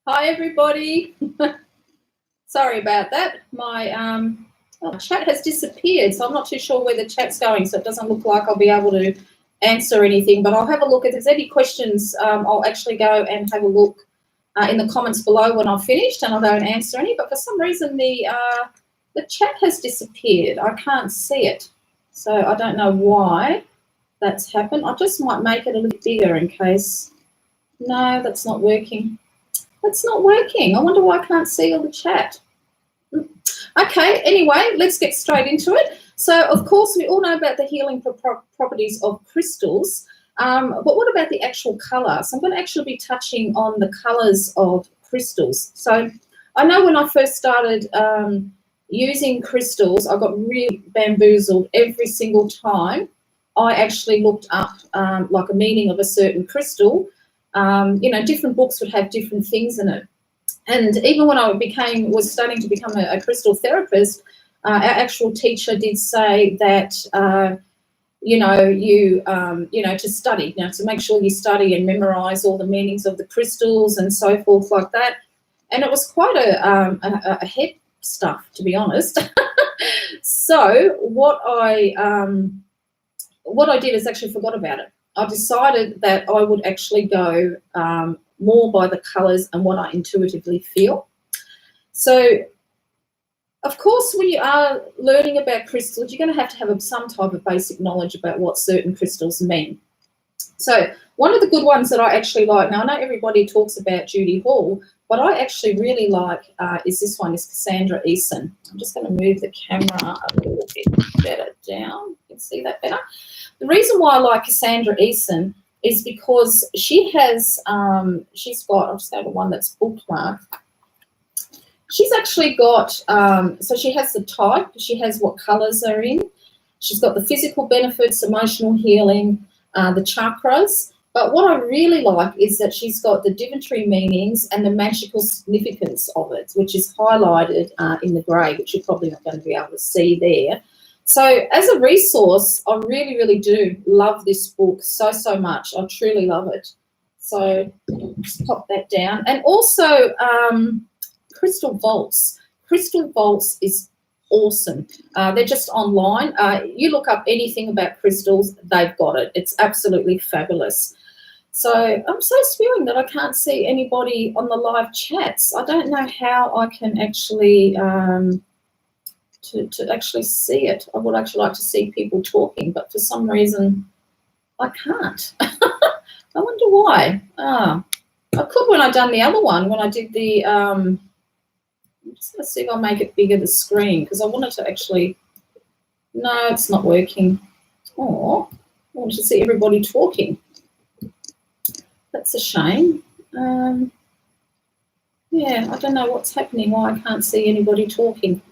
Hi, everybody. Sorry about that. My chat has disappeared, so I'm not too sure where the chat's going, so it doesn't look like I'll be able to answer anything, but I'll have a look. If there's any questions, I'll actually go and have a look in the comments below when I've finished, and I'll go and answer any, but for some reason the chat has disappeared. I can't see it, so I don't know why that's happened. I just might make it a little bigger in case. No, that's not working. It's not working. I wonder why I can't see all the chat. Okay, anyway, let's get straight into it. So, of course, we all know about the healing properties of crystals, but what about the actual colour? So I'm going to actually be touching on the colours of crystals. So I know when I first started using crystals, I got really bamboozled every single time I actually looked up like a meaning of a certain crystal. Different books would have different things in it. And even when I was starting to become a crystal therapist, our actual teacher did say that, to study, to make sure you study and memorize all the meanings of the crystals and so forth like that. And it was quite a head stuff, to be honest. So what I did is actually forgot about it. I decided that I would actually go more by the colours and what I intuitively feel. So, of course, when you are learning about crystals, you're going to have some type of basic knowledge about what certain crystals mean. So one of the good ones that I actually like, now I know everybody talks about Judy Hall, but I actually really like is this one, is Cassandra Eason. I'm just going to move the camera a little bit better down. You can see that better. The reason why I like Cassandra Eason is because she has, she's got, I'll just go to one that's bookmarked. She's actually got, so she has the type, she has what colours are in. She's got the physical benefits, emotional healing, the chakras. But what I really like is that she's got the divinatory meanings and the magical significance of it, which is highlighted in the grey, which you're probably not going to be able to see there. So as a resource, I really, really do love this book so much. I truly love it. So just pop that down. And also Crystal Vaults. Crystal Vaults is awesome. They're just online. You look up anything about crystals, they've got it. It's absolutely fabulous. So I'm so spewing that I can't see anybody on the live chats. I don't know how I can actually to actually see it. I would actually like to see people talking, but for some reason I can't. I wonder why. I could when I done the other one, when I did the I'm just going to see if I'll make it bigger, the screen, because I wanted to actually, no, it's not working. Oh, I wanted to see everybody talking. That's a shame. Yeah, I don't know what's happening, why I can't see anybody talking.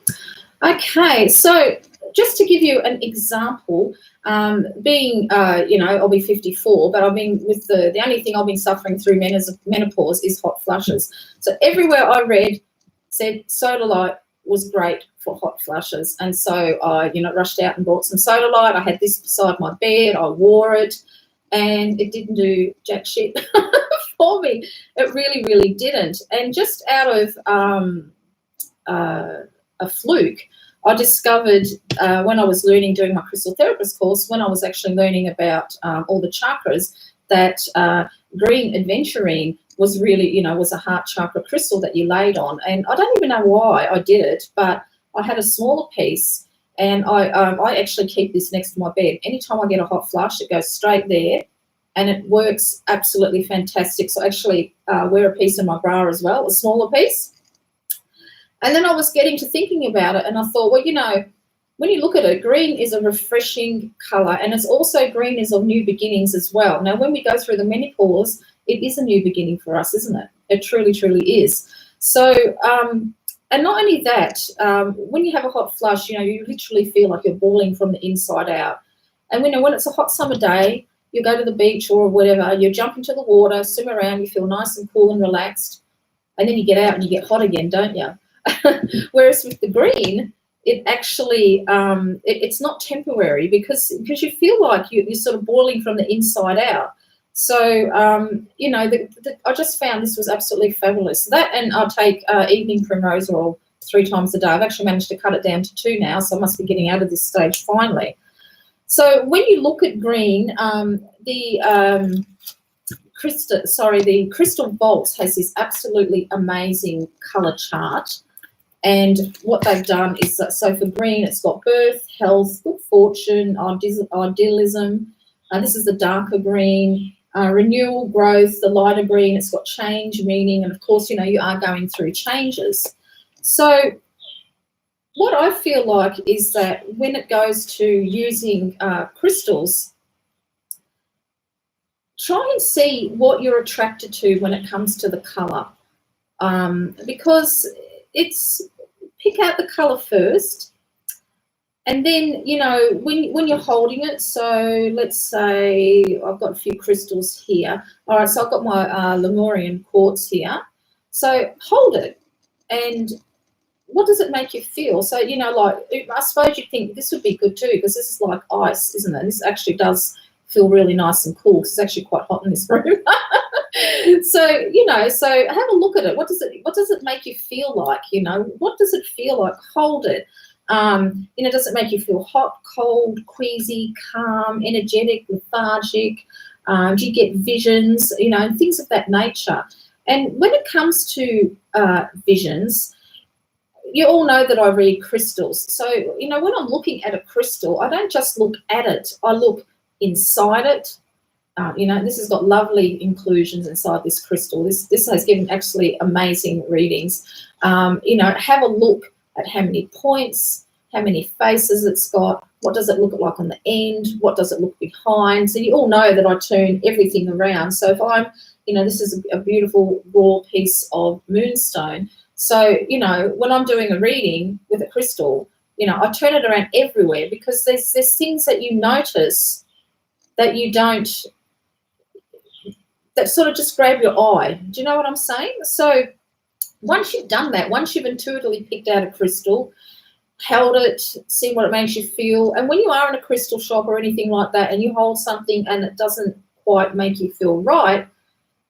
Okay, so just to give you an example, being, I'll be 54, but I've been with the only thing I've been suffering through menopause is hot flushes. So everywhere I read said Sodalite was great for hot flushes. And so I, rushed out and bought some Sodalite. I had this beside my bed. I wore it and it didn't do jack shit for me. It really, really didn't. And just out of a fluke, I discovered when I was doing my crystal therapist course, when I was actually learning about all the chakras, that green aventurine was really, was a heart chakra crystal that you laid on. And I don't even know why I did it, but I had a smaller piece, and I actually keep this next to my bed. Anytime I get a hot flush, it goes straight there, and it works absolutely fantastic. So I actually wear a piece in my bra as well, a smaller piece. And then I was getting to thinking about it, and I thought, well, when you look at it, green is a refreshing colour, and it's also green is of new beginnings as well. Now, when we go through the menopause, it is a new beginning for us, isn't it? It truly, truly is. So, and not only that, when you have a hot flush, you literally feel like you're boiling from the inside out. And when it's a hot summer day, you go to the beach or whatever, you jump into the water, swim around, you feel nice and cool and relaxed, and then you get out and you get hot again, don't you? Whereas with the green, it actually, it's not temporary because you feel like you're sort of boiling from the inside out. So, I just found this was absolutely fabulous. That, and I'll take evening primrose oil 3 times a day. I've actually managed to cut it down to 2 now, so I must be getting out of this stage finally. So when you look at green, the Crystal Vault has this absolutely amazing colour chart. And what they've done is that, so for green, it's got birth, health, good fortune, idealism. This is the darker green. Renewal, growth, the lighter green, it's got change, meaning, and of course, you are going through changes. So what I feel like is that when it goes to using crystals, try and see what you're attracted to when it comes to the colour, because pick out the colour first. And then, when you're holding it, so let's say I've got a few crystals here. All right, so I've got my Lemurian quartz here. So hold it, and what does it make you feel? So, I suppose you think this would be good too, because this is like ice, isn't it? This actually does feel really nice and cool, because it's actually quite hot in this room. So, so have a look at it. What does it make you feel like? What does it feel like? Hold it. Does it make you feel hot, cold, queasy, calm, energetic, lethargic? Do you get visions, and things of that nature? And when it comes to visions, you all know that I read crystals. So, when I'm looking at a crystal, I don't just look at it. I look inside it. This has got lovely inclusions inside this crystal. This has given actually amazing readings. Have a look at how many points, how many faces it's got, what does it look like on the end, what does it look behind. So you all know that I turn everything around. So if I'm, this is a beautiful raw piece of moonstone. So, when I'm doing a reading with a crystal, I turn it around everywhere, because there's things that you notice that you don't, that sort of just grab your eye. Do you know what I'm saying? So once you've done that, once you've intuitively picked out a crystal, held it, see what it makes you feel, and when you are in a crystal shop or anything like that and you hold something and it doesn't quite make you feel right,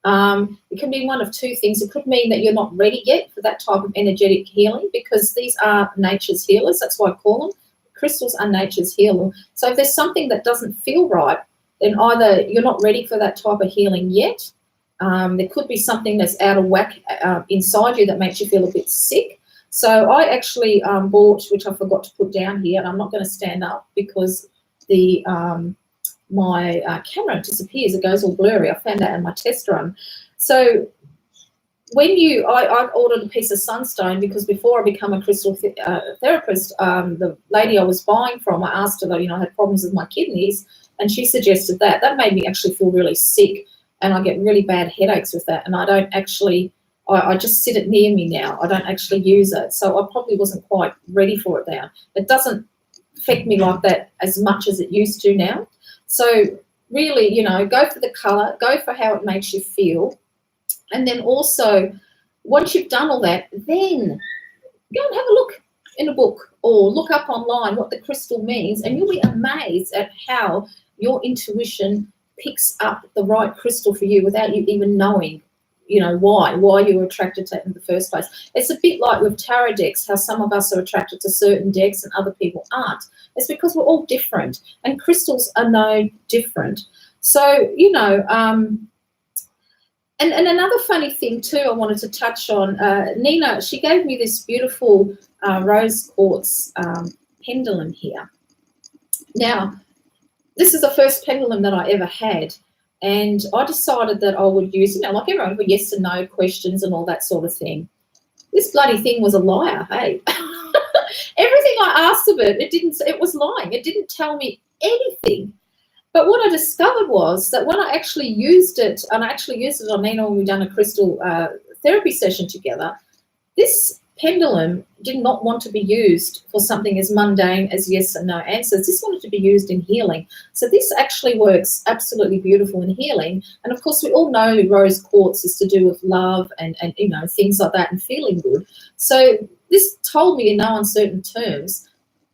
it can be one of 2 things. It could mean that you're not ready yet for that type of energetic healing, because these are nature's healers. That's why I call them. Crystals are nature's healer. So if there's something that doesn't feel right, then either you're not ready for that type of healing yet. There could be something that's out of whack inside you that makes you feel a bit sick. So I actually bought, which I forgot to put down here, and I'm not going to stand up because the my camera disappears. It goes all blurry. I found that in my test run. So when I ordered a piece of sunstone, because before I become a crystal therapist, the lady I was buying from, I asked her that, I had problems with my kidneys, and she suggested that. That made me actually feel really sick, and I get really bad headaches with that, and I don't actually, I just sit it near me now. I don't actually use it. So I probably wasn't quite ready for it now. It doesn't affect me like that as much as it used to now. So really, go for the colour, go for how it makes you feel. And then also, once you've done all that, then go and have a look in a book or look up online what the crystal means, and you'll be amazed at how your intuition picks up the right crystal for you without you even knowing, why you were attracted to it in the first place. It's a bit like with tarot decks, how some of us are attracted to certain decks and other people aren't. It's because we're all different, and crystals are no different. So, and another funny thing too I wanted to touch on, Nina, she gave me this beautiful rose quartz pendulum here. Now, this is the first pendulum that I ever had, and I decided that I would use, like everyone, with yes and no questions and all that sort of thing. This bloody thing was a liar, hey. Everything I asked of it, it was lying. It didn't tell me anything. But what I discovered was that when I actually used it, and I actually used it on Nina when we done a crystal therapy session together, this pendulum did not want to be used for something as mundane as yes and no answers. This wanted to be used in healing. So this actually works absolutely beautiful in healing. And of course, we all know rose quartz is to do with love and things like that and feeling good. So this told me in no uncertain terms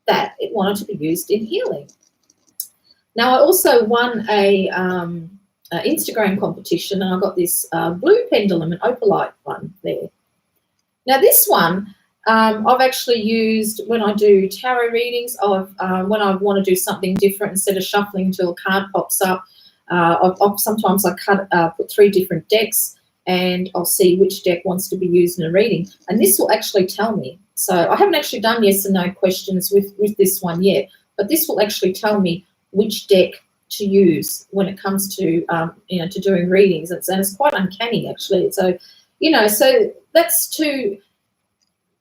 that it wanted to be used in healing. Now, I also won a Instagram competition, and I got this blue pendulum, an opalite one there. Now this one I've actually used when I do tarot readings. When I want to do something different, instead of shuffling until a card pops up, sometimes I put 3 different decks, and I'll see which deck wants to be used in a reading. And this will actually tell me. So I haven't actually done yes and no questions with this one yet, but this will actually tell me which deck to use when it comes to to doing readings. And it's quite uncanny, actually. So so that's 2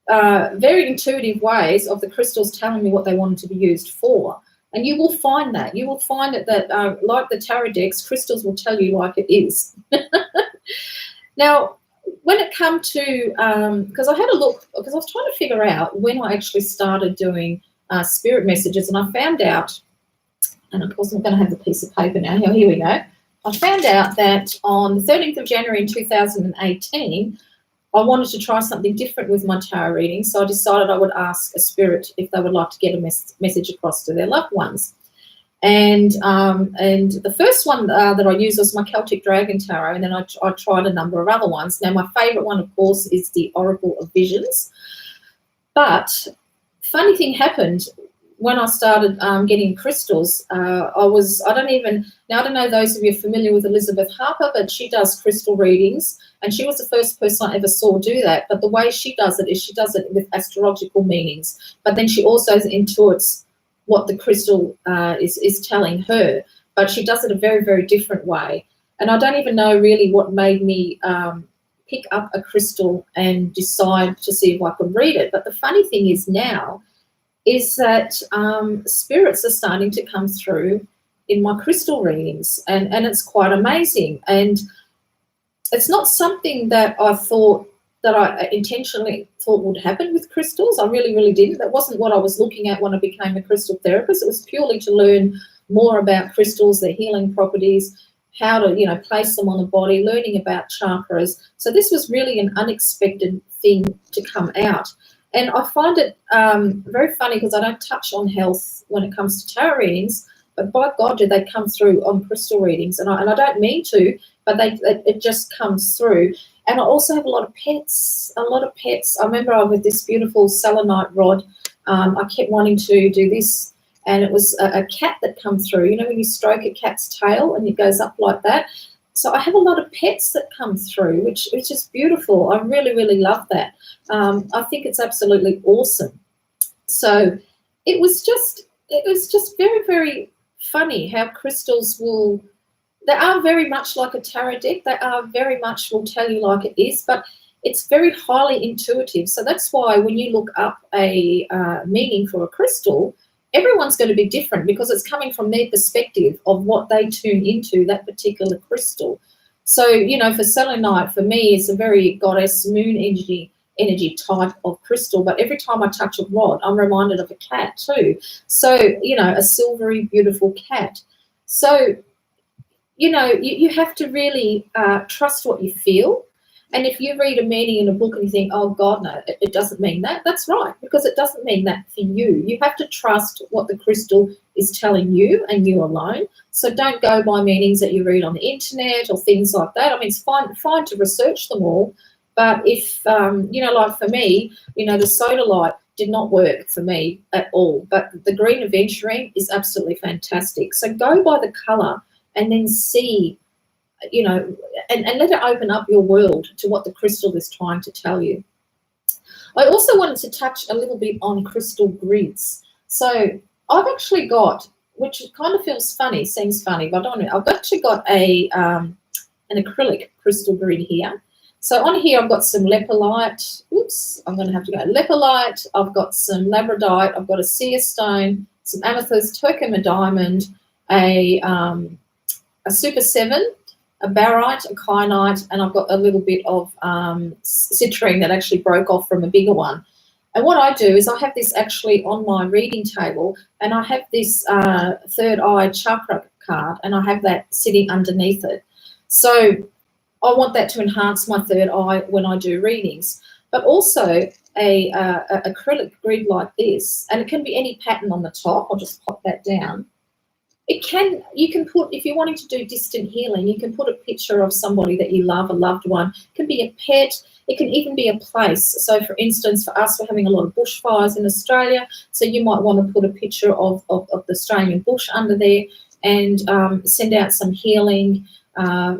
very intuitive ways of the crystals telling me what they wanted to be used for. And you will find that. You will find that like the tarot decks, crystals will tell you like it is. Now, when it come to, because I had a look, because I was trying to figure out when I actually started doing spirit messages, and I found out, and of course I'm going to have the piece of paper now. Here we go. I found out that on the 13th of January in 2018, I wanted to try something different with my tarot reading, so I decided I would ask a spirit if they would like to get a message across to their loved ones. And the first one that I used was my Celtic Dragon Tarot, and then I tried a number of other ones. Now, my favourite one, of course, is the Oracle of Visions. But funny thing happened when I started getting crystals. I don't know those of you familiar with Elizabeth Harper, but she does crystal readings, and she was the first person I ever saw do that. But the way she does it is she does it with astrological meanings, but then she also intuits what the crystal is telling her, but she does it a very, very different way. And I don't even know really what made me pick up a crystal and decide to see if I could read it. But the funny thing is now is that spirits are starting to come through in my crystal readings, and it's quite amazing. And it's not something that I intentionally thought would happen with crystals. I really, really didn't. That wasn't what I was looking at when I became a crystal therapist. It was purely to learn more about crystals, their healing properties, how to, place them on the body, learning about chakras. So this was really an unexpected thing to come out. And I find it very funny because I don't touch on health when it comes to tarot readings, but by God, do they come through on crystal readings. And I don't mean to, but it just comes through. And I also have a lot of pets. I remember with this beautiful selenite rod, I kept wanting to do this, and it was a cat that come through. When you stroke a cat's tail and it goes up like that. So I have a lot of pets that come through, which is beautiful. I really, really love that. I think it's absolutely awesome. So it was just very, very funny how crystals they are very much like a tarot deck. They are very much will tell you like it is, but it's very highly intuitive. So that's why when you look up a meaning for a crystal, everyone's going to be different because it's coming from their perspective of what they tune into, that particular crystal. So, for selenite, for me, it's a very goddess moon energy type of crystal. But every time I touch a rod, I'm reminded of a cat too. So, a silvery, beautiful cat. So, you have to really trust what you feel. And if you read a meaning in a book and you think, oh, God, no, it doesn't mean that, that's right, because it doesn't mean that for you. You have to trust what the crystal is telling you and you alone. So don't go by meanings that you read on the internet or things like that. I mean, it's fine to research them all. But if, like for me, the sodalite did not work for me at all. But the green aventurine is absolutely fantastic. So go by the colour and then see, and let it open up your world to what the crystal is trying to tell you. I also wanted to touch a little bit on crystal grids. So I've actually got, which kind of seems funny, but I don't know. I've actually got an acrylic crystal grid here. So on here I've got some lepidolite. Oops, I'm going to have to go. Lepidolite. I've got some labradorite. I've got a seer stone, some amethyst, turquoise diamond, a super 7, a barite, a kyanite, and I've got a little bit of citrine that actually broke off from a bigger one. And what I do is I have this actually on my reading table, and I have this third eye chakra card, and I have that sitting underneath it. So I want that to enhance my third eye when I do readings. But also a acrylic grid like this, and it can be any pattern on the top. I'll just pop that down. you can put, if you're wanting to do distant healing, you can put a picture of somebody that you love, a loved one. It can be a pet. It can even be a place. So, for instance, for us, we're having a lot of bushfires in Australia. So you might want to put a picture of the Australian bush under there and send out some healing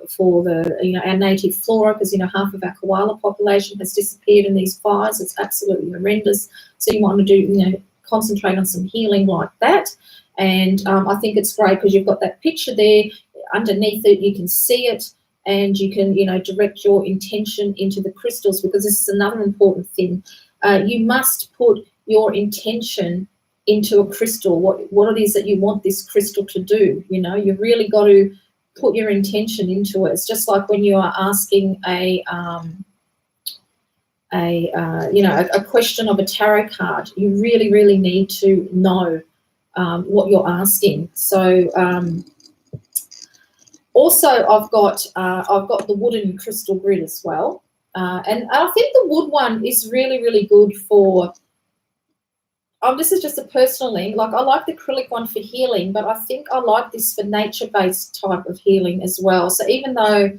for our native flora, because half of our koala population has disappeared in these fires. It's absolutely horrendous. So you want to do concentrate on some healing like that. And I think it's great because you've got that picture there. Underneath it, you can see it, and you can, direct your intention into the crystals, because this is another important thing. You must put your intention into a crystal, what it is that you want this crystal to do. You've really got to put your intention into it. It's just like when you are asking a question of a tarot card. You really, really need to know what you're asking. So also I've got the wooden crystal grid as well, and I think the wood one is really, really good for. This is just a personal link. Like, I like the acrylic one for healing, but I think I like this for nature-based type of healing as well. So even though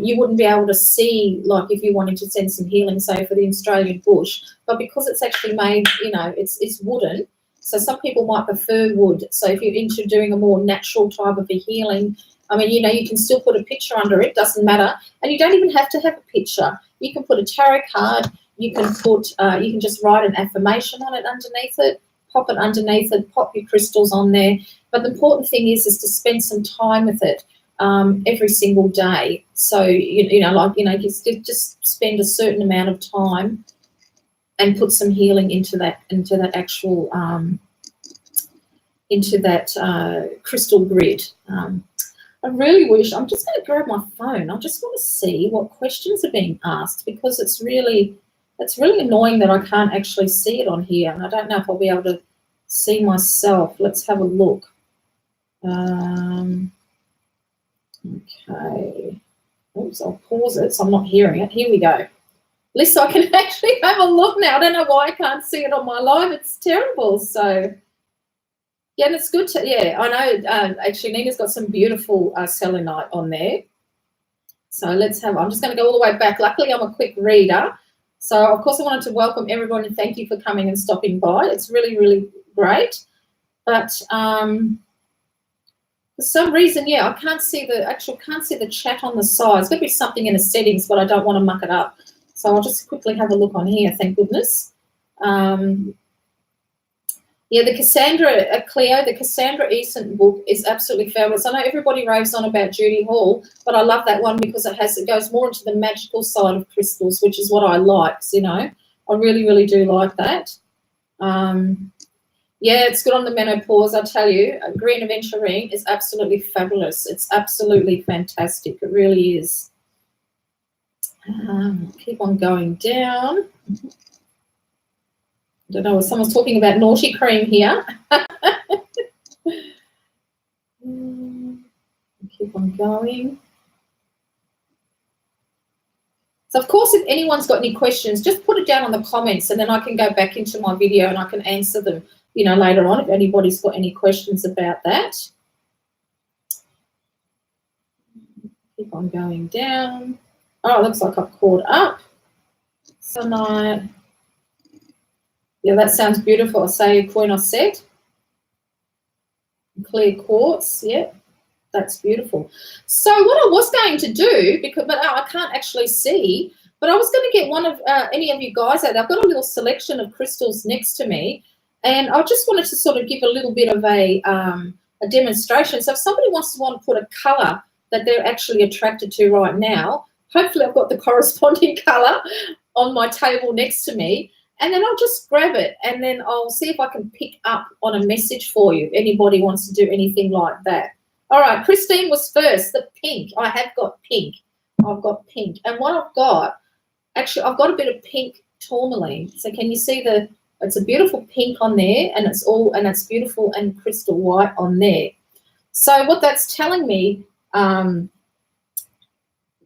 you wouldn't be able to see, like if you wanted to send some healing, say for the Australian bush, but because it's actually made, it's wooden. So some people might prefer wood. So if you're into doing a more natural type of a healing, you can still put a picture under it, doesn't matter. And you don't even have to have a picture. You can put a tarot card. You can just write an affirmation on it underneath it, pop it underneath it, pop your crystals on there. But the important thing is to spend some time with it every single day. So, just spend a certain amount of time and put some healing into that actual, crystal grid. I really wish, I'm just going to grab my phone. I just want to see what questions are being asked, because it's really annoying that I can't actually see it on here, and I don't know if I'll be able to see myself. Let's have a look. Okay. Oops, I'll pause it so I'm not hearing it. Here we go. At least I can actually have a look now. I don't know why I can't see it on my live. It's terrible. So, yeah, and it's good to, I know actually Nina's got some beautiful selenite on there. So I'm just going to go all the way back. Luckily, I'm a quick reader. So, of course, I wanted to welcome everyone and thank you for coming and stopping by. It's really, really great. But for some reason, I can't see the chat on the side. There's got to be something in the settings, but I don't want to muck it up. So I'll just quickly have a look on here, thank goodness. The Cassandra, Cleo, the Cassandra Eason book is absolutely fabulous. I know everybody raves on about Judy Hall, but I love that one because it goes more into the magical side of crystals, which is what I like, I really, really do like that. It's good on the menopause, I tell you. Green Aventurine is absolutely fabulous. It's absolutely fantastic. It really is. Keep on going down. I don't know, someone's talking about naughty cream here. Keep on going. So, of course, if anyone's got any questions, just put it down on the comments and then I can go back into my video and I can answer them, later on if anybody's got any questions about that. Keep on going down. Oh, it looks like I've caught up. So nice. Yeah, that sounds beautiful. I say Queen Osset. Clear quartz, that's beautiful. So what I was going to do, but I can't actually see, but I was going to get one of any of you guys out there. I've got a little selection of crystals next to me, and I just wanted to sort of give a little bit of a demonstration. So if somebody wants to put a colour that they're actually attracted to right now, hopefully I've got the corresponding colour on my table next to me. And then I'll just grab it and then I'll see if I can pick up on a message for you if anybody wants to do anything like that. All right, Christine was first, the pink. I have got pink. I've got pink. And what I've got, actually, I've got a bit of pink tourmaline. So can you see it's a beautiful pink on there, and it's beautiful and crystal white on there. So what that's telling me,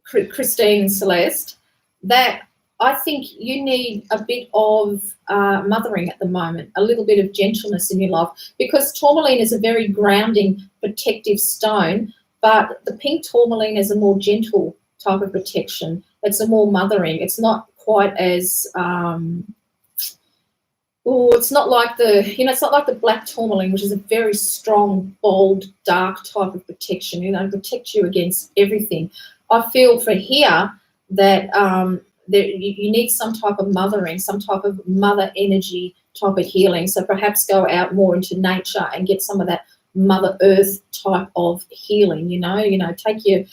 Christine and Celeste, that I think you need a bit of mothering at the moment, a little bit of gentleness in your life, because tourmaline is a very grounding, protective stone, but the pink tourmaline is a more gentle type of protection. It's a more mothering. It's not quite as it's not like it's not like the black tourmaline, which is a very strong, bold, dark type of protection. Protect you against everything. I feel for here that you need some type of mothering, some type of mother energy type of healing. So perhaps go out more into nature and get some of that Mother Earth type of healing. Take your.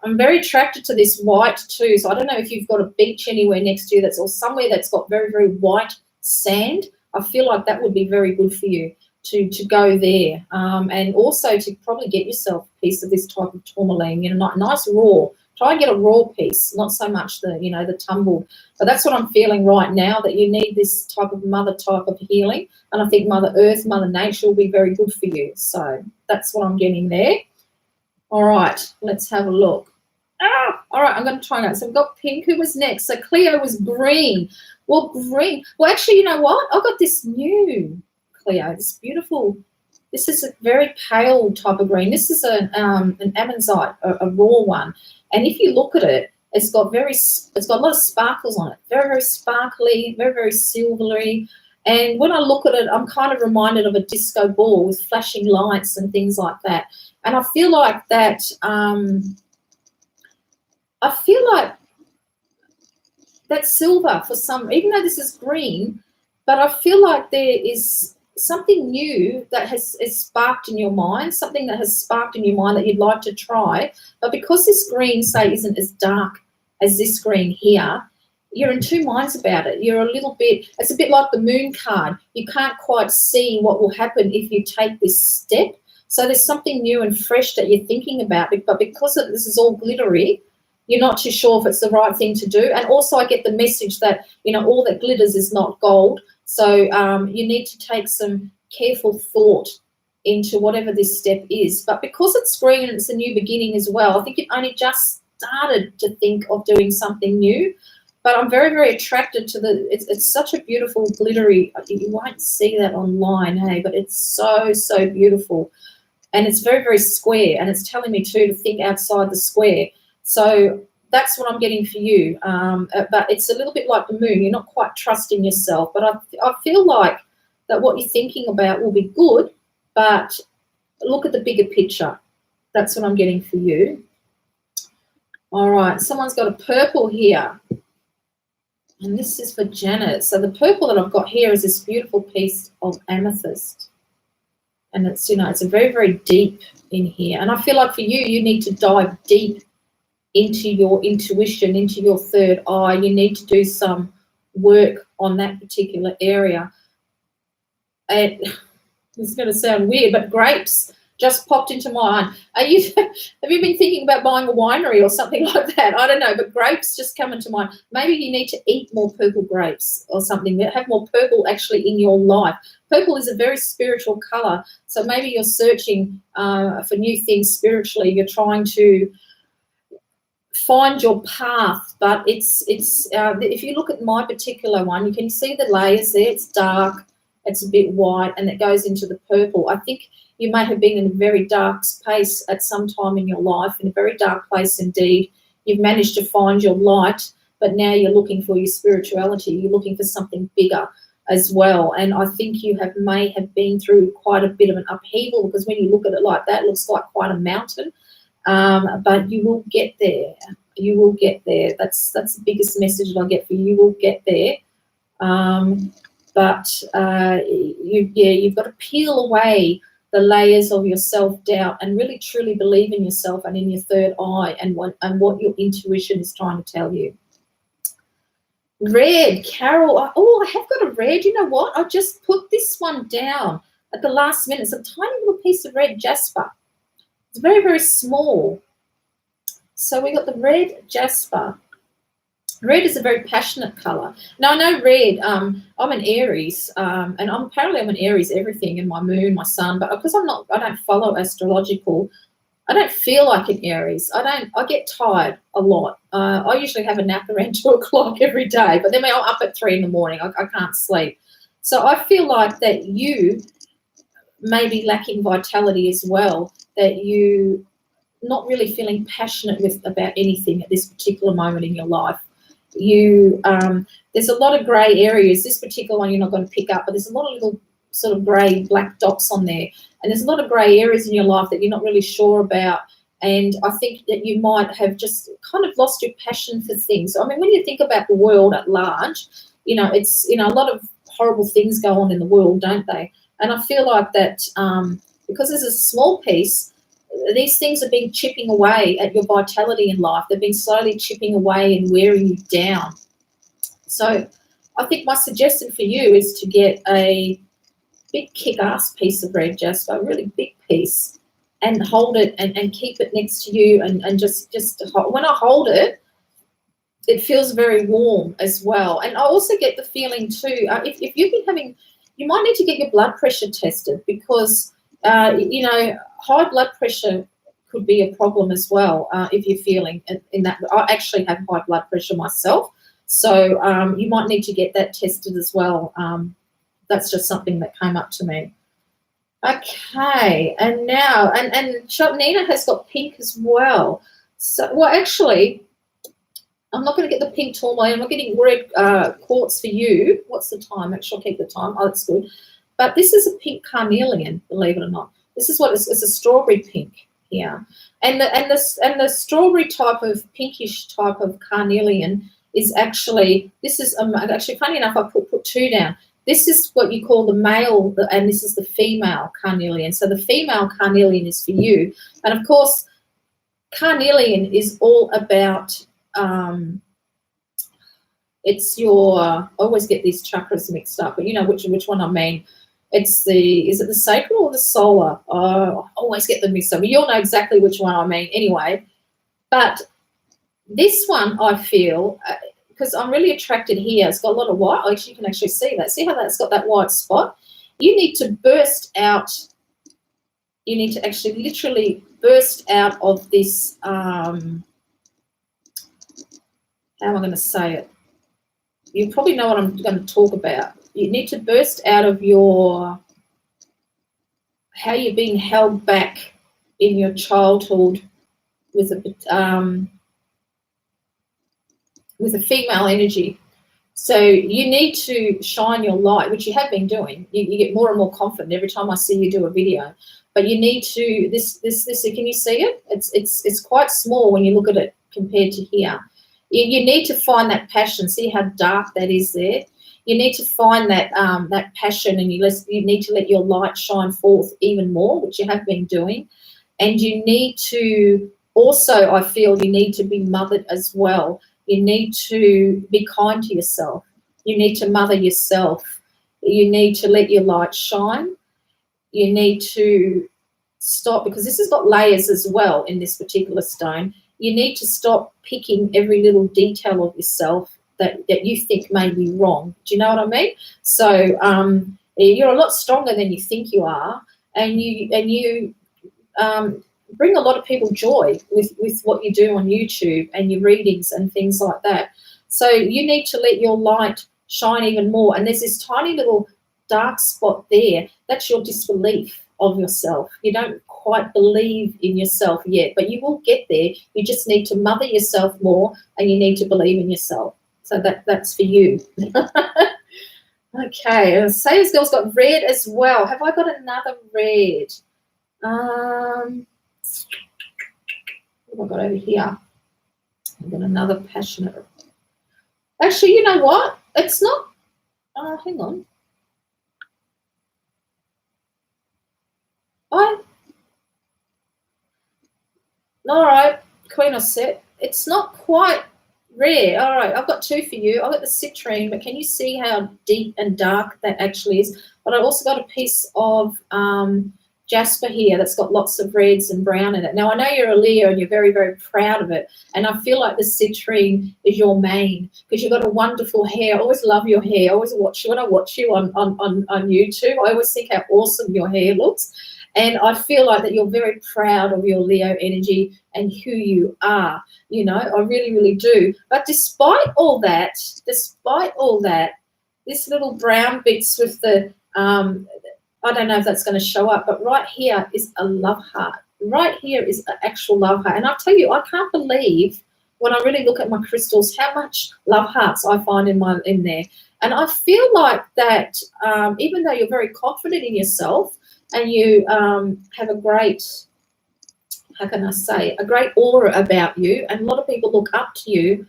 I'm very attracted to this white too. So I don't know if you've got a beach anywhere next to you or somewhere that's got very, very white sand. I feel like that would be very good for you to go there, and also to probably get yourself a piece of this type of tourmaline. Nice raw. Try and get a raw piece, not so much the tumbled. But that's what I'm feeling right now, that you need this type of mother type of healing. And I think Mother Earth, Mother Nature will be very good for you. So that's what I'm getting there. All right, let's have a look. All right, I'm going to try that. So I've got pink. Who was next? So Cleo was green. Well, green. Well, actually, you know what? I've got this new Cleo, this beautiful. This is a very pale type of green. This is an ammonite, a raw one. And if you look at it, it's got a lot of sparkles on it. Very, very sparkly, very, very silvery. And when I look at it, I'm kind of reminded of a disco ball with flashing lights and things like that. And I feel like that. I feel like that silver for some, even though this is green, but I feel like there is something new that is sparked in your mind, something that has sparked in your mind that you'd like to try. But because this green, say, isn't as dark as this green here, you're in two minds about it. It's a bit like the moon card. You can't quite see what will happen if you take this step. So there's something new and fresh that you're thinking about, but because this is all glittery, you're not too sure if it's the right thing to do. And also I get the message that, all that glitters is not gold. So you need to take some careful thought into whatever this step is. But because it's green and it's a new beginning as well, I think you've only just started to think of doing something new. But I'm very, very attracted to it's such a beautiful glittery. You won't see that online, hey, but it's so, so beautiful. And it's very, very square. And it's telling me too to think outside the square. So that's what I'm getting for you. But it's a little bit like the moon. You're not quite trusting yourself. But I feel like that what you're thinking about will be good, but look at the bigger picture. That's what I'm getting for you. All right, someone's got a purple here. And this is for Janet. So the purple that I've got here is this beautiful piece of amethyst. And it's, it's a very, very deep in here. And I feel like for you, you need to dive deep into your intuition, into your third eye. You need to do some work on that particular area. And it's going to sound weird, but grapes just popped into my mind. Have you been thinking about buying a winery or something like that? I don't know, but grapes just come into mind. Maybe you need to eat more purple grapes or something. Have more purple actually in your life. Purple is a very spiritual color, so maybe you're searching for new things spiritually. You're trying to find your path, but it's if you look at my particular one, you can see the layers there. It's dark, it's a bit white, and it goes into the purple. I think you may have been in a very dark space at some time in your life, in a very dark place indeed. You've managed to find your light, but now you're looking for your spirituality. You're looking for something bigger as well. And I think you may have been through quite a bit of an upheaval, because when you look at it like that, it looks like quite a mountain. But you will get there. You will get there. That's the biggest message that I get for you. You will get there. You've got to peel away the layers of your self-doubt and really truly believe in yourself and in your third eye and what your intuition is trying to tell you. Red, Carol. Oh, I have got a red. You know what? I just put this one down at the last minute. It's a tiny little piece of red jasper. It's very, very small. So we got the red jasper. Red is a very passionate colour. Now, I know red, I'm an Aries, and I'm an Aries everything in my moon, my sun, but because I don't follow astrological I don't feel like an Aries. I get tired a lot. I usually have a nap around 2 o'clock every day, but then I'm up at 3 in the morning. I can't sleep. So I feel like that you may be lacking vitality as well, that you not really feeling passionate about anything at this particular moment in your life. There's a lot of grey areas. This particular one you're not going to pick up, but there's a lot of little sort of grey black dots on there, and there's a lot of grey areas in your life that you're not really sure about. And I think that you might have just kind of lost your passion for things. I mean, when you think about the world at large, it's a lot of horrible things go on in the world, don't they? And I feel like that because there's a small piece, these things have been chipping away at your vitality in life. They've been slowly chipping away and wearing you down. So I think my suggestion for you is to get a big kick-ass piece of red jasper, a really big piece, and hold it and keep it next to you, and just when I hold it, it feels very warm as well. And I also get the feeling too, if you've been having, you might need to get your blood pressure tested, because high blood pressure could be a problem as well if you're feeling in that. I actually have high blood pressure myself, so you might need to get that tested as well. That's just something that came up to me. Okay, and now, and Nina has got pink as well. So, well, actually, I'm not going to get the pink tourmaline. I'm not getting red quartz for you. What's the time? Make sure I keep the time. Oh, that's good. But this is a pink carnelian, believe it or not. This is what it's a strawberry pink here, and the strawberry type of pinkish type of carnelian is actually, this is actually funny enough. I put two down. This is what you call the male, and this is the female carnelian. So the female carnelian is for you. And, of course, carnelian is all about, it's your, I always get these chakras mixed up, but you know which one I mean. Is it the sacral or the solar? I always get them mixed up. You all know exactly which one I mean anyway. But this one I feel... because I'm really attracted here. It's got a lot of white. Actually, you can actually see that. See how that's got that white spot? You need to burst out. You need to actually literally burst out of this, how am I going to say it? You probably know what I'm going to talk about. You need to burst out of how you're being held back in your childhood with a female energy. So you need to shine your light, which you have been doing. You get more and more confident every time I see you do a video. But you need to, this, can you see it? It's quite small when you look at it compared to here. You need to find that passion. See how dark that is there? You need to find that that passion, and you need to let your light shine forth even more, which you have been doing. And you need to also, I feel, you need to be mothered as well. You need to be kind to yourself. You need to mother yourself. You need to let your light shine. You need to stop, because this has got layers as well in this particular stone. You need to stop picking every little detail of yourself that you think may be wrong. Do you know what I mean? So you're a lot stronger than you think you are, and you bring a lot of people joy with what you do on YouTube and your readings and things like that. So you need to let your light shine even more. And there's this tiny little dark spot there. That's your disbelief of yourself. You don't quite believe in yourself yet, but you will get there. You just need to mother yourself more, and you need to believe in yourself. So that's for you. Okay, Sayers Girl's got red as well. Have I got another red? What have I got over here? I've got another passionate. Actually, you know what? It's not. Hang on. All right, Queen of Set. It's not quite rare. All right, I've got two for you. I've got the citrine, but can you see how deep and dark that actually is? But I've also got a piece of jasper here that's got lots of reds and brown in it. Now, I know you're a Leo and you're very, very proud of it, and I feel like the citrine is your main, because you've got a wonderful hair. I always love your hair. I always watch you when I watch you on YouTube. I always think how awesome your hair looks. And I feel like that you're very proud of your Leo energy and who you are. You know, I really, really do. But despite all that, this little brown bits with the, I don't know if that's going to show up, but right here is a love heart. Right here is an actual love heart. And I tell you, I can't believe when I really look at my crystals how much love hearts I find in there. And I feel like that even though you're very confident in yourself and you have a great, how can I say, a great aura about you, and a lot of people look up to you,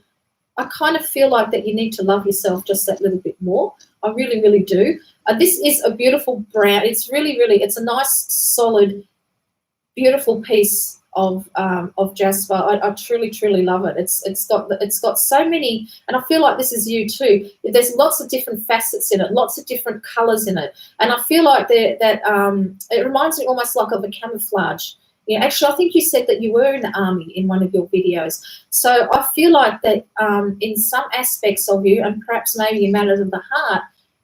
I kind of feel like that you need to love yourself just that little bit more. I really, really do. This is a beautiful brown. It's really, really, it's a nice, solid, beautiful piece of jasper. I truly, truly love it. It's got so many, and I feel like this is you too. There's lots of different facets in it, lots of different colours in it, and I feel like it reminds me almost like of a camouflage. Yeah, actually, I think you said that you were in the army in one of your videos. So I feel like that in some aspects of you, and perhaps maybe in matters of the heart,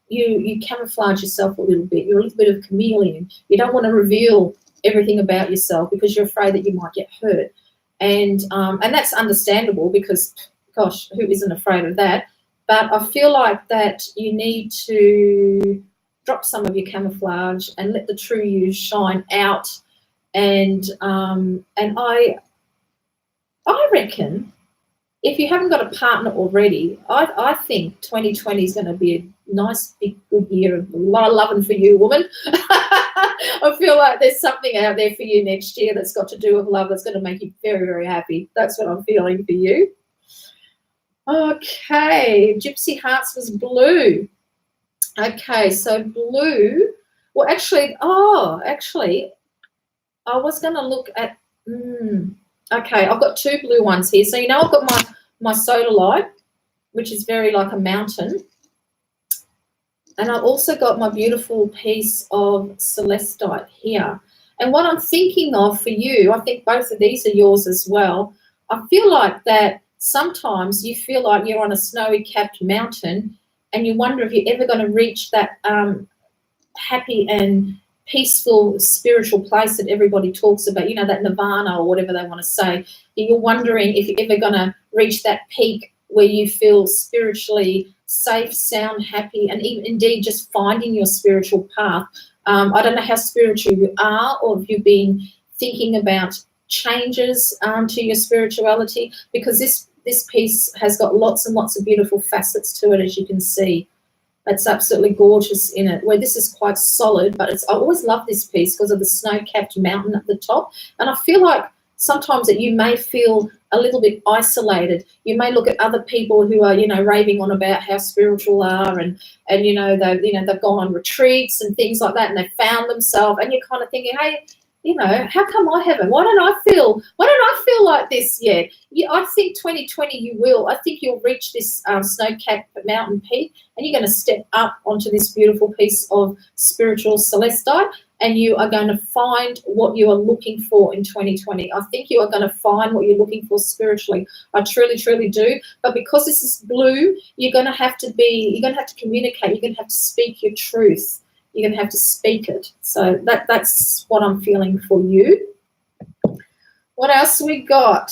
you camouflage yourself a little bit. You're a little bit of a chameleon. You don't want to reveal everything about yourself because you're afraid that you might get hurt. And that's understandable because, gosh, who isn't afraid of that? But I feel like that you need to drop some of your camouflage and let the true you shine out. And I reckon if you haven't got a partner already, I think 2020 is going to be a nice, big, good year of a lot of loving for you, woman. I feel like there's something out there for you next year that's got to do with love that's going to make you very, very happy. That's what I'm feeling for you. Okay, Gypsy Hearts was blue. Okay, so blue. Well, actually, I was going to look at, okay, I've got two blue ones here. So, you know, I've got my sodalite, which is very like a mountain. And I've also got my beautiful piece of celestite here. And what I'm thinking of for you, I think both of these are yours as well. I feel like that sometimes you feel like you're on a snowy capped mountain and you wonder if you're ever going to reach that happy and peaceful spiritual place that everybody talks about, you know, that nirvana or whatever they want to say. You're wondering if you're ever going to reach that peak where you feel spiritually safe, sound, happy, and even indeed just finding your spiritual path. I don't know how spiritual you are, or if you've been thinking about changes to your spirituality, because this piece has got lots and lots of beautiful facets to it, as you can see. It's absolutely gorgeous in it, where this is quite solid, but I always love this piece because of the snow-capped mountain at the top. And I feel like sometimes that you may feel a little bit isolated. You may look at other people who are, you know, raving on about how spiritual are and they've gone on retreats and things like that, and they found themselves, and you're kind of thinking, hey, you know, how come I haven't? Why don't I feel like this yet? I think 2020 you will. I think you'll reach this snow-capped mountain peak, and you're going to step up onto this beautiful piece of spiritual celestite, and you are going to find what you are looking for in 2020. I think you are going to find what you're looking for spiritually. I truly, truly do. But because this is blue, you're going to have to communicate. You're going to have to speak your truth. You're going to have to speak it. So that's what I'm feeling for you. What else we got?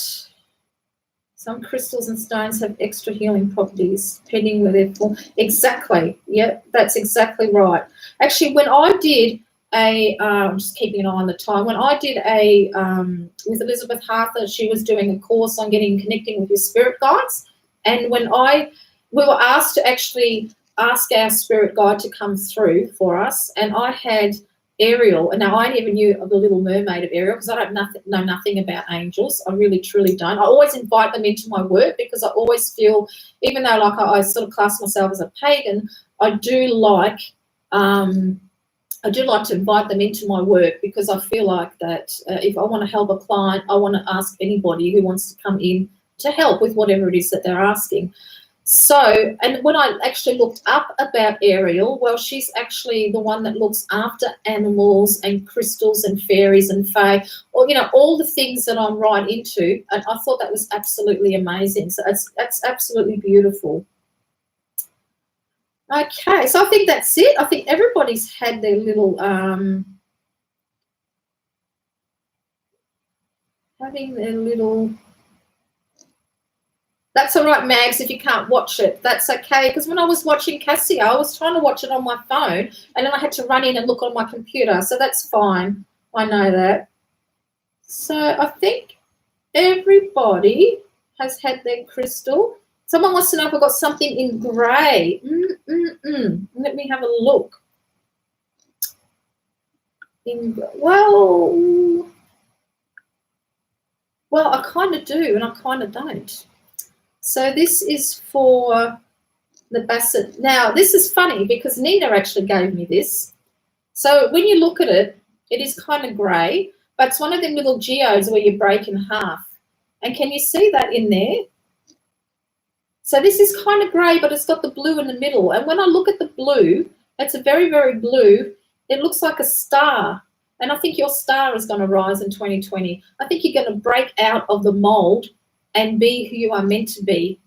Some crystals and stones have extra healing properties, depending where they're full. Exactly. Yeah, that's exactly right. Actually, when I did I'm just keeping an eye on the time. When I did with Elizabeth Harther, she was doing a course on connecting with your spirit guides. And when we were asked to actually ask our spirit guide to come through for us, and I had Ariel, and now I never knew of the Little Mermaid of Ariel because I don't know nothing about angels. I really, truly don't. I always invite them into my work because I always feel, even though like I sort of class myself as a pagan, I do like to invite them into my work because I feel like that if I want to help a client, I want to ask anybody who wants to come in to help with whatever it is that they're asking. So, and when I actually looked up about Ariel, well, she's actually the one that looks after animals and crystals and fairies and fae, or, you know, all the things that I'm right into. And I thought that was absolutely amazing. So that's absolutely beautiful. Okay, so I think that's it. I think everybody's had their little having their little... That's all right, Mags, if you can't watch it. That's okay, because when I was watching Cassia, I was trying to watch it on my phone, and then I had to run in and look on my computer, so that's fine. I know that. So I think everybody has had their crystal. Someone wants to know if I've got something in grey. Let me have a look. Well, I kind of do, and I kind of don't. So this is for the Basset. Now, this is funny because Nina actually gave me this. So when you look at it, it is kind of grey, but it's one of them little geodes where you break in half. And can you see that in there? So this is kind of grey, but it's got the blue in the middle. And when I look at the blue, it's a very, very blue. It looks like a star. And I think your star is going to rise in 2020. I think you're going to break out of the mould and be who you are meant to be.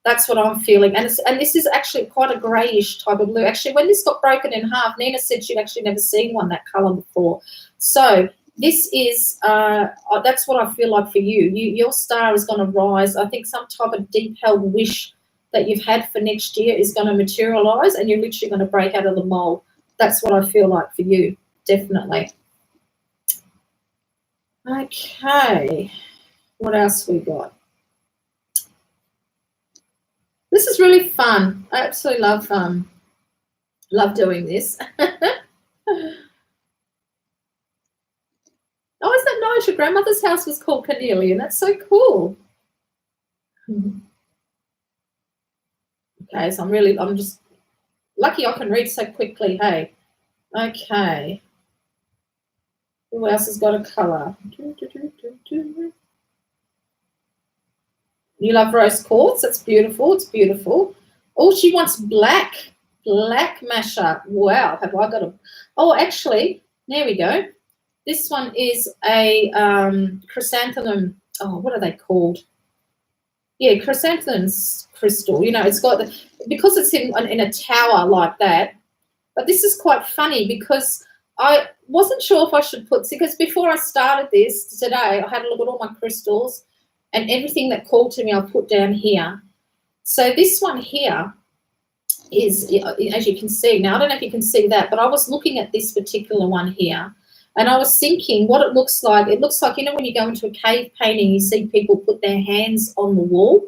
That's what I'm feeling. And this is actually quite a greyish type of blue. Actually, when this got broken in half, Nina said she'd actually never seen one that colour before. So this is, that's what I feel like for you. Your star is going to rise. I think some type of deep-held wish that you've had for next year is going to materialise, and you're literally going to break out of the mould. That's what I feel like for you, definitely. Okay, what else we got? This is really fun. I absolutely love doing this. Oh, isn't that nice? Your grandmother's house was called Carnelian. That's so cool. Okay, so I'm just lucky I can read so quickly, hey. Okay. Who else has got a colour? You love rose quartz. That's beautiful. It's beautiful. Oh, she wants black. Black Masha. Wow. Have I got a... Oh, actually, there we go. This one is a chrysanthemum. Oh, what are they called? Yeah, chrysanthemum crystal. You know, it's got... because it's in a tower like that. But this is quite funny because I wasn't sure if I should put... because before I started this today, I had a look at all my crystals. And everything that called to me, I'll put down here. So this one here is, as you can see, now I don't know if you can see that, but I was looking at this particular one here, and I was thinking what it looks like. It looks like, you know, when you go into a cave painting, you see people put their hands on the wall.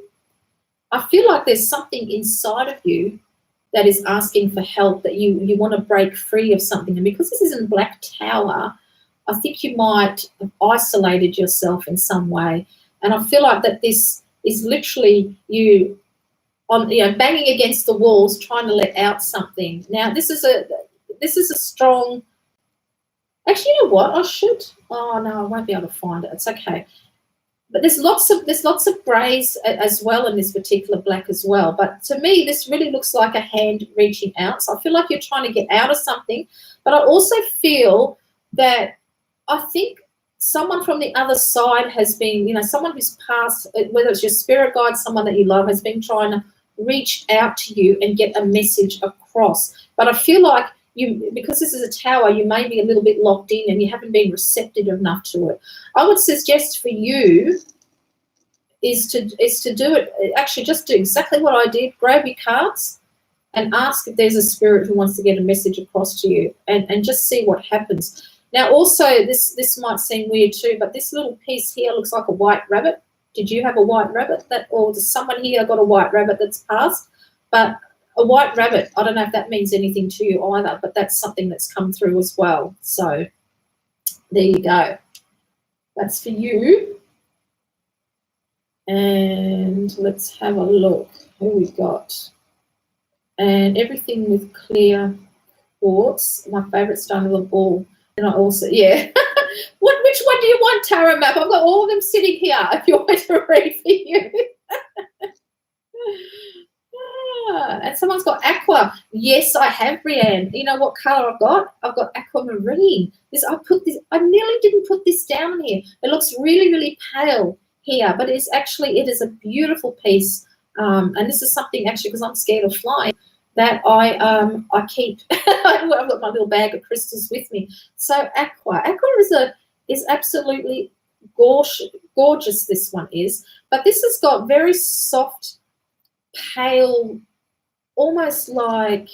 I feel like there's something inside of you that is asking for help, that you want to break free of something. And because this is in Black Tower, I think you might have isolated yourself in some way. And I feel like that this is literally you banging against the walls, trying to let out something. Now, this is a strong. Actually, you know what? I should. Oh no, I won't be able to find it. It's okay. But there's lots of greys as well in this particular black as well. But to me, this really looks like a hand reaching out. So I feel like you're trying to get out of something. But I also feel that I think someone from the other side has been, you know, someone who's passed, whether it's your spirit guide, someone that you love, has been trying to reach out to you and get a message across. But I feel like you, because this is a tower, you may be a little bit locked in and you haven't been receptive enough to it. I would suggest for you is to do it, actually just do exactly what I did. Grab your cards and ask if there's a spirit who wants to get a message across to you, and just see what happens. Now, also, this might seem weird too, but this little piece here looks like a white rabbit. Did you have a white rabbit? Or does someone here got a white rabbit that's passed? But a white rabbit, I don't know if that means anything to you either, but that's something that's come through as well. So there you go. That's for you. And let's have a look who we got. And everything with clear quartz. My favourite stone of the ball. And I also, yeah. Which one do you want, tarot map? I've got all of them sitting here if you want to read for you. And someone's got aqua. Yes, I have, Brianne. You know what colour I've got? I've got aquamarine. I nearly didn't put this down here. It looks really, really pale here, but it is a beautiful piece. And this is something, actually, because I'm scared of flying, that I keep. I've got my little bag of crystals with me. So aqua is absolutely gorgeous this one is. But this has got very soft, pale, almost like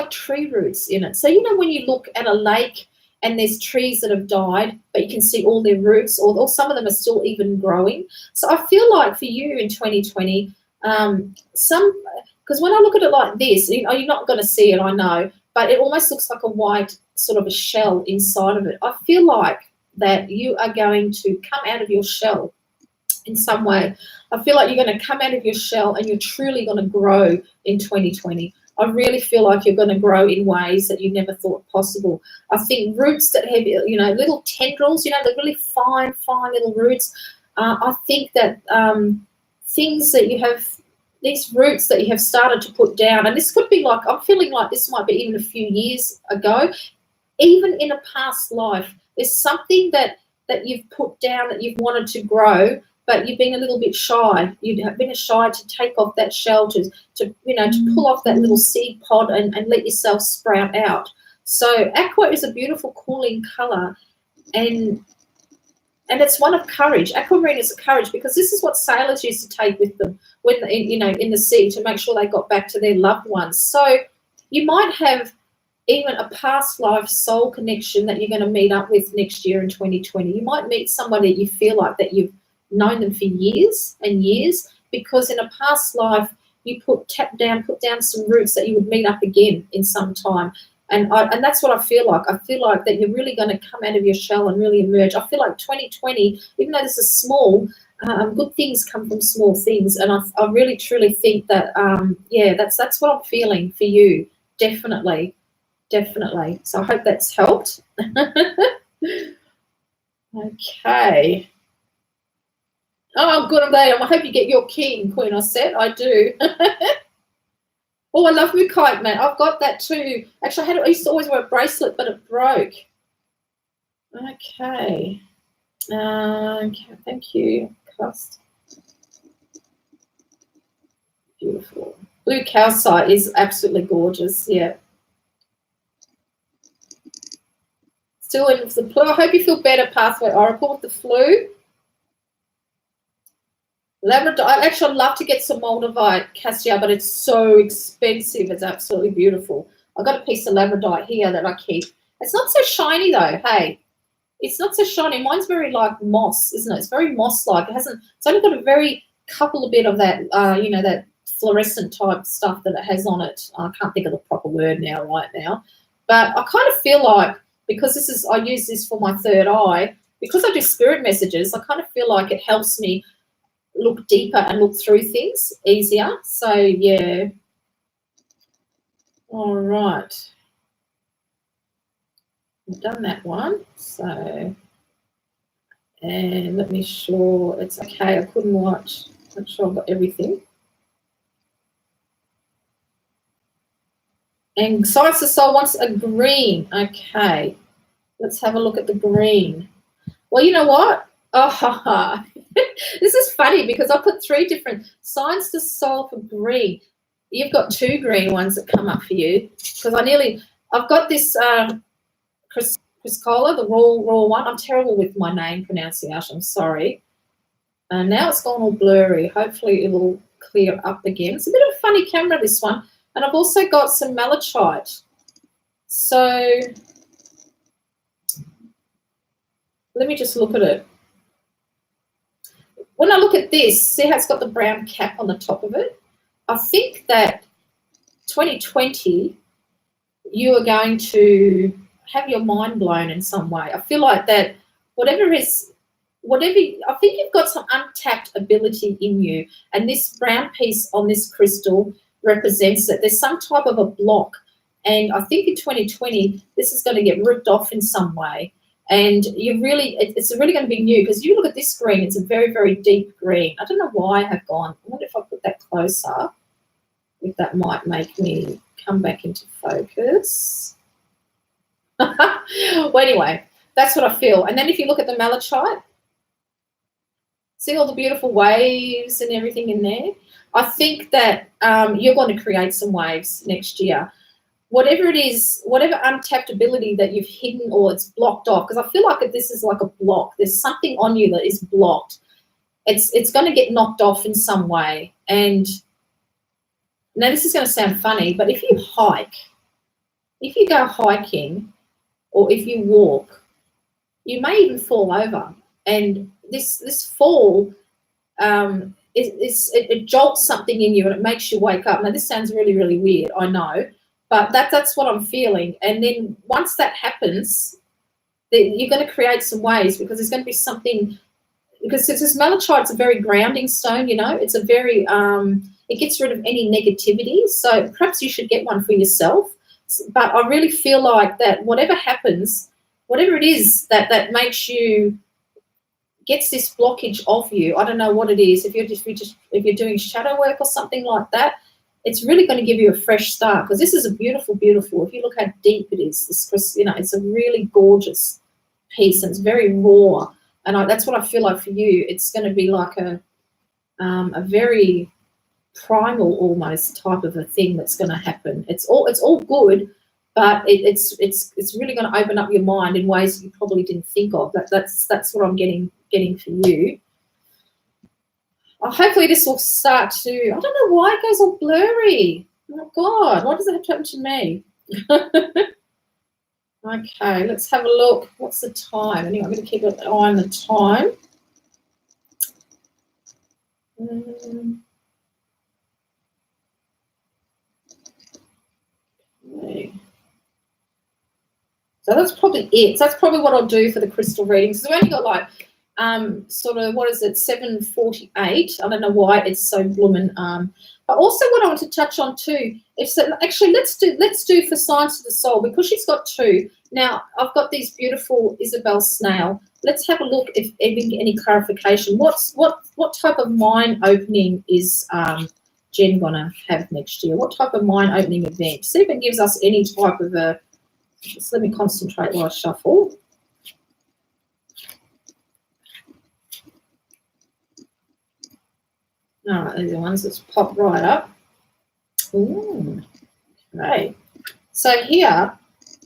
tree roots in it. So you know when you look at a lake and there's trees that have died, but you can see all their roots, or some of them are still even growing. So I feel like for you in 2020, because when I look at it like this, you're not going to see it, I know, but it almost looks like a white sort of a shell inside of it. I feel like that you are going to come out of your shell in some way. I feel like you're going to come out of your shell and you're truly going to grow in 2020. I really feel like you're going to grow in ways that you never thought possible. I think roots that have, little tendrils, the really fine little roots. I think that things that you have, these roots that you have started to put down, and this could be like, I'm feeling like this might be even a few years ago, even in a past life, there's something that you've put down that you've wanted to grow, but you've been a little bit shy. You've been shy to take off that shell, to pull off that little seed pod and let yourself sprout out. So aqua is a beautiful cooling colour, and it's one of courage. Aquamarine is a courage, because this is what sailors used to take with them when in the sea to make sure they got back to their loved ones. So you might have even a past life soul connection that you're going to meet up with next year in 2020. You might meet somebody that you feel like that you've known them for years and years, because in a past life you put down some roots that you would meet up again in some time. And that's what I feel like. I feel like that you're really going to come out of your shell and really emerge. I feel like 2020, even though this is small, good things come from small things. And I really, truly think that, that's what I'm feeling for you. Definitely. So I hope that's helped. Okay. Oh, good. I hope you get your king, Queen Osset. I do. Oh, I love my kite, man. I've got that too. Actually, I used to always wear a bracelet, but it broke. Okay. Thank you. Cust. Beautiful. Blue calcite is absolutely gorgeous. Yeah. Still in the flu. I hope you feel better, Pathway Oracle, with the flu. Labrador, I'd love to get some Moldavite, Cassia, but it's so expensive. It's absolutely beautiful. I've got a piece of Labradorite here that I keep. It's not so shiny though, hey. It's not so shiny. Mine's very like moss, isn't it? It's very moss-like. It's only got a very couple of bit of that, that fluorescent type stuff that it has on it. I can't think of the proper word right now. But I kind of feel like, because I use this for my third eye, because I do spirit messages, I kind of feel like it helps me look deeper and look through things easier. So yeah. All right. I've done that one. So, and let me sure it's okay. I couldn't watch. Make sure I've got everything. And Science of Soul wants a green. Okay. Let's have a look at the green. Well, you know what? Oh, this is funny, because I put 3 different Science to Soul for green. You've got 2 green ones that come up for you, because I've got this Chrysocolla, the raw one. I'm terrible with my name pronunciation. I'm sorry. And now it's gone all blurry. Hopefully it will clear up again. It's a bit of a funny camera, this one. And I've also got some malachite. So let me just look at it. When I look at this, see how it's got the brown cap on the top of it? I think that 2020, you are going to have your mind blown in some way. I feel like that I think you've got some untapped ability in you, and this brown piece on this crystal represents that there's some type of a block, and I think in 2020, this is going to get ripped off in some way. And it's really going to be new, because you look at this green, it's a very, very deep green. I don't know why I have gone. I wonder if I put that closer, if that might make me come back into focus. Well, anyway, that's what I feel. And then if you look at the malachite, see all the beautiful waves and everything in there? I think that you're going to create some waves next year. whatever it is, whatever untapped ability that you've hidden or it's blocked off, because I feel like this is like a block. There's something on you that is blocked. It's going to get knocked off in some way. And now this is going to sound funny, but if you hike, if you go hiking or if you walk, you may even fall over. And this fall, it jolts something in you and it makes you wake up. Now this sounds really, really weird, I know, but that's what I'm feeling. And then once that happens, you're going to create some waves, because there's going to be something, because this malachite's a very grounding stone, you know. It's a very, it gets rid of any negativity. So perhaps you should get one for yourself. But I really feel like that whatever happens, whatever it is that makes you, gets this blockage off you, I don't know what it is. If you're doing shadow work or something like that, it's really going to give you a fresh start, because this is a beautiful, beautiful, if you look how deep it is, this, you know, it's a really gorgeous piece, and it's very raw. And that's what I feel like for you. It's going to be like a very primal almost type of a thing that's going to happen. It's all good, but it's really going to open up your mind in ways that you probably didn't think of. That's what I'm getting for you. Hopefully this will start to, I don't know why it goes all blurry. Oh my God, why does that have to happen to me? Okay, let's have a look. What's the time? Anyway, I'm going to keep an eye on the time. Okay. So that's probably it. So that's probably what I'll do for the crystal readings. So we've only got like sort of, what is it, 7:48. I don't know why it's so blooming. But also what I want to touch on too, actually let's do for Signs of the Soul, because she's got two. Now I've got these beautiful Isabel Snail. Let's have a look if we can get any clarification. What type of mind opening is Jen gonna have next year? What type of mind opening event? See if it gives us any type of a, just let me concentrate while I shuffle. All right, these are the ones that's popped right up. Ooh, okay. So here,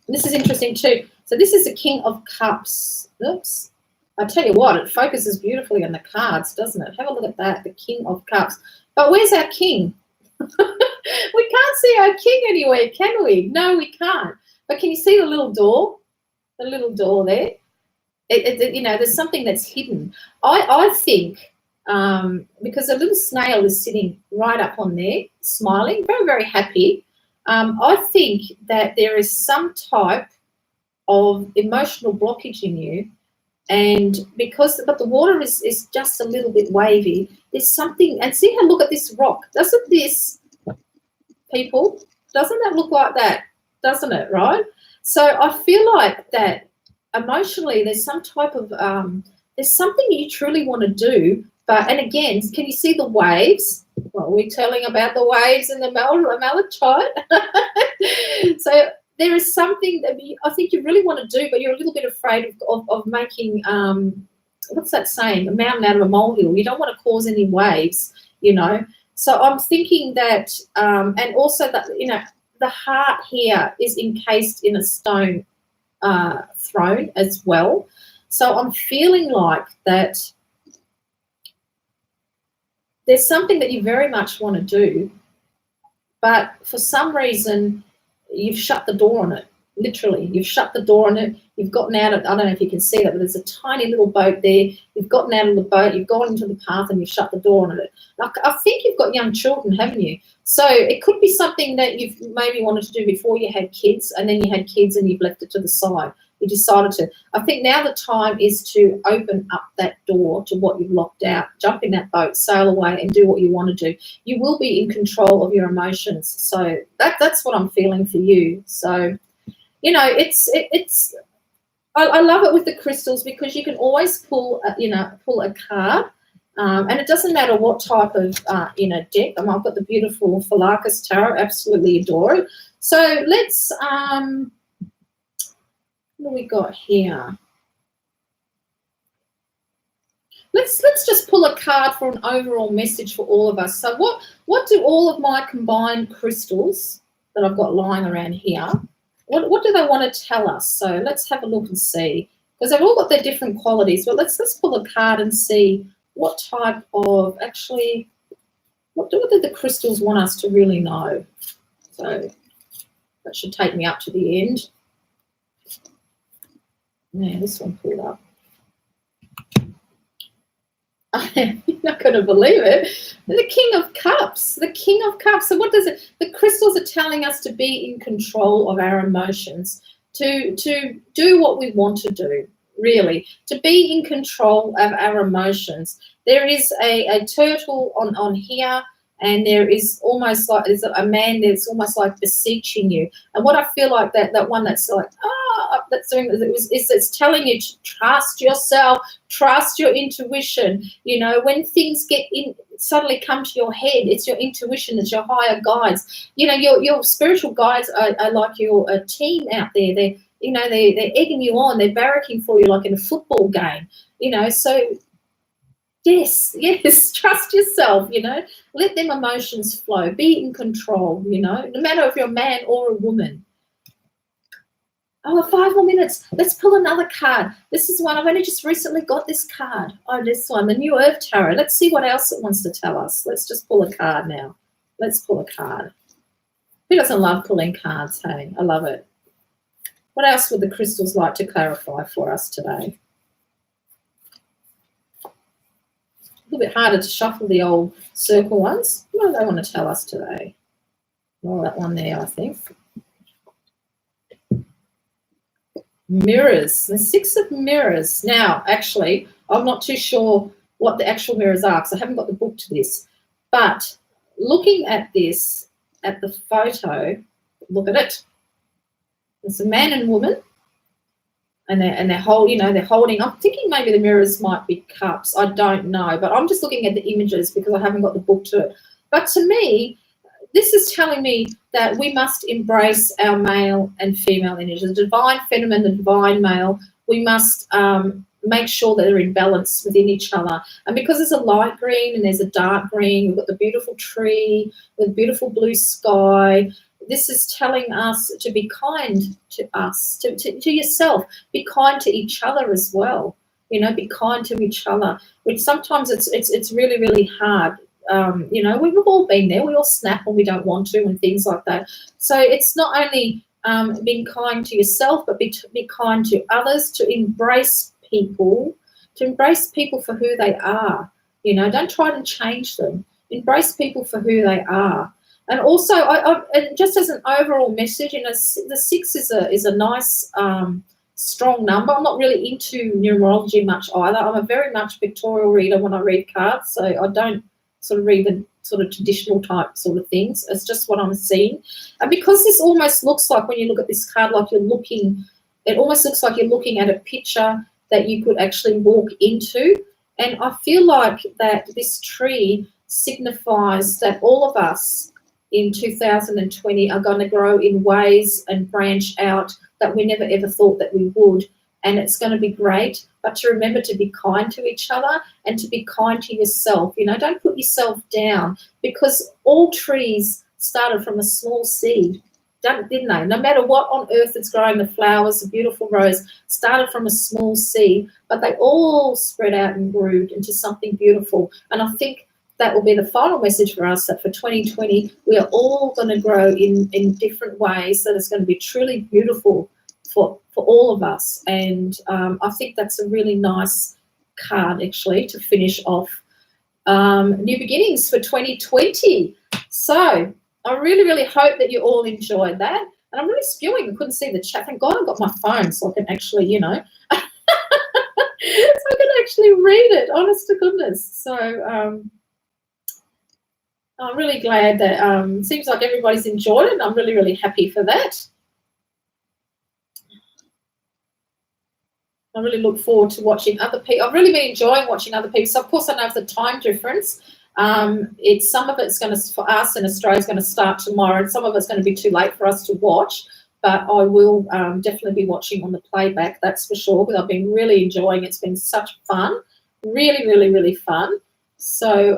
this is interesting too. So this is the King of Cups. Oops. I tell you what, it focuses beautifully on the cards, doesn't it? Have a look at that, the King of Cups. But where's our king? We can't see our king anywhere, can we? No, we can't. But can you see the little door? The little door there? You know, there's something that's hidden. I think, because a little snail is sitting right up on there, smiling, very, very happy. I think that there is some type of emotional blockage in you, and but the water is just a little bit wavy. There's something, and see how, look at this rock. Doesn't this, people, doesn't that look like that? Doesn't it, right? So I feel like that emotionally there's some type of, there's something you truly want to do. But, and again, can you see the waves? Well, we're telling about the waves and the malachite. So there is something that I think you really want to do, but you're a little bit afraid of making, what's that saying, a mountain out of a molehill. You don't want to cause any waves, you know. So I'm thinking that, and also that, you know, the heart here is encased in a stone throne as well. So I'm feeling like that there's something that you very much want to do, but for some reason you've shut the door on it. Literally, you've shut the door on it. You've gotten out of, I don't know if you can see that, but there's a tiny little boat there. You've gotten out of the boat, you've gone into the path, and you've shut the door on it. Like, I think you've got young children, haven't you? So it could be something that you've maybe wanted to do before you had kids, and then you had kids and you've left it to the side. You decided to. I think now the time is to open up that door to what you've locked out. Jump in that boat, sail away, and do what you want to do. You will be in control of your emotions. So that's what I'm feeling for you. So, you know, I love it with the crystals, because you can always pull a card, and it doesn't matter what type of deck. I've got the beautiful Phylarchus Tarot, absolutely adore it. So let's what do we got here? Let's just pull a card for an overall message for all of us. So what do all of my combined crystals that I've got lying around here. What do they want to tell us? So let's have a look and see, because they've all got their different qualities. But let's pull a card and see what type of, actually, what do the crystals want us to really know? So that should take me up to the end. Yeah, this one pulled up. I'm not going to believe it. The King of Cups. The King of Cups. So what does it? The crystals are telling us to be in control of our emotions, to do what we want to do, really, to be in control of our emotions. There is a turtle on here, and there is almost like there's a man that's almost like beseeching you. And what I feel like that one that's like, that's doing it's telling you to trust yourself, trust your intuition. You know, when things suddenly come to your head, it's your intuition, it's your higher guides. You know, your spiritual guides are like your team out there. They're egging you on, they're barracking for you like in a football game. You know, so yes, trust yourself, you know, let them emotions flow, be in control, you know, no matter if you're a man or a woman. Oh, 5 more minutes. Let's pull another card. This is one, I've only just recently got this card. Oh, this one, the New Earth Tarot. Let's see what else it wants to tell us. Let's just pull a card now. Let's pull a card. Who doesn't love pulling cards, hey? I love it. What else would the crystals like to clarify for us today? A little bit harder to shuffle the old circle ones. What do they want to tell us today? Oh, that one there, I think. Mirrors, the 6 of mirrors. Now, actually, I'm not too sure what the actual mirrors are because I haven't got the book to this. But looking at this, at the photo, look at it. It's a man and woman, and they're holding. I'm thinking maybe the mirrors might be cups. I don't know, but I'm just looking at the images because I haven't got the book to it. But to me, this is telling me that we must embrace our male and female energy, the divine feminine, the divine male. We must make sure that they're in balance within each other. And because there's a light green and there's a dark green, we've got the beautiful tree with beautiful blue sky. This is telling us to be kind to us, to yourself. Be kind to each other as well. You know, be kind to each other. Which sometimes it's really, really hard. You know, we've all been there. We all snap when we don't want to and things like that. So it's not only being kind to yourself, but be kind to others, to embrace people for who they are. You know, don't try to change them. Embrace people for who they are. And also, and just as an overall message, you know, the 6 is a nice, strong number. I'm not really into numerology much either. I'm a very much pictorial reader when I read cards, so I don't sort of read the sort of traditional type sort of things. It's just what I'm seeing. And because this almost looks like, when you look at this card, like it almost looks like you're looking at a picture that you could actually walk into. And I feel like that this tree signifies that all of us in 2020 are going to grow in ways and branch out that we never ever thought that we would. And it's going to be great, but to remember to be kind to each other and to be kind to yourself. You know, don't put yourself down, because all trees started from a small seed, didn't they? No matter what on earth it's growing, the flowers, the beautiful rose, started from a small seed, but they all spread out and grew into something beautiful. And I think that will be the final message for us, that for 2020, we are all going to grow in different ways, that it's going to be truly beautiful for all of us. And I think that's a really nice card, actually, to finish off new beginnings for 2020. So I really, really hope that you all enjoyed that. And I'm really spewing. I couldn't see the chat. Thank God I got my phone so I can actually, you know, so I can actually read it, honest to goodness. So I'm really glad that it seems like everybody's enjoyed it, and I'm really, really happy for that. I really look forward to watching other people. I've really been enjoying watching other people. So, of course, I know the time difference. Some of it's going to, for us in Australia, is going to start tomorrow, and some of it's going to be too late for us to watch. But I will definitely be watching on the playback, that's for sure, because I've been really enjoying it. It's been such fun, really, really, really fun. So,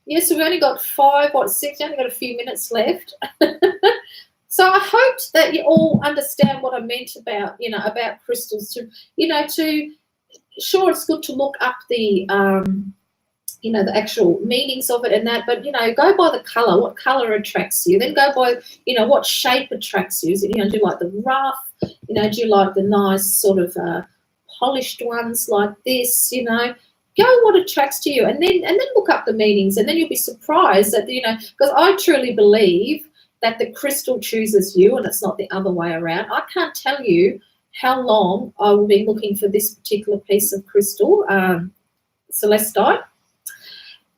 Yes, so we only got 6, only got a few minutes left. So I hoped that you all understand what I meant about, about crystals. Sure, it's good to look up the the actual meanings of it and that, but go by the color. What color attracts you? Then go by what shape attracts you. Is it, do you like the rough? Do you like the nice sort of polished ones like this? Go what attracts to you, and then look up the meanings, and then you'll be surprised that because I truly believe that the crystal chooses you, and it's not the other way around. I can't tell you how long I will be looking for this particular piece of crystal, celestite.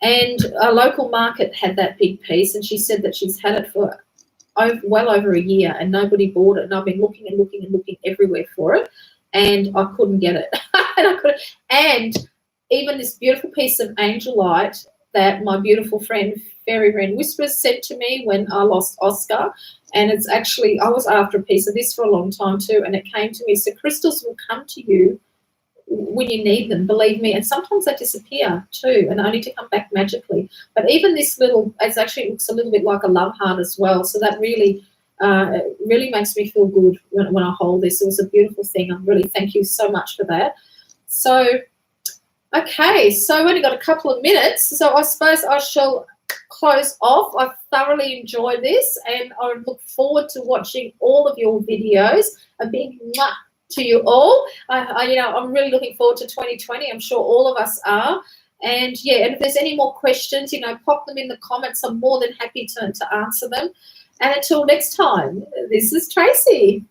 And a local market had that big piece, and she said that she's had it for well over a year, and nobody bought it. And I've been looking and looking and looking everywhere for it, and I couldn't get it. And even this beautiful piece of angelite that my beautiful friend Fairy Wren Whispers sent to me when I lost Oscar, and it's actually, I was after a piece of this for a long time too, and it came to me. So crystals will come to you when you need them, believe me, and sometimes they disappear too and only to come back magically. But even this little, it actually looks a little bit like a love heart as well, so that really makes me feel good when I hold this. It was a beautiful thing. I really thank you so much for that. So okay, so I've only got a couple of minutes, so I suppose I shall close off. I thoroughly enjoyed this, and I look forward to watching all of your videos. A big mwah to you all. I'm really looking forward to 2020. I'm sure all of us are. And yeah, and if there's any more questions, pop them in the comments. I'm more than happy to answer them. And until next time, this is Tracy.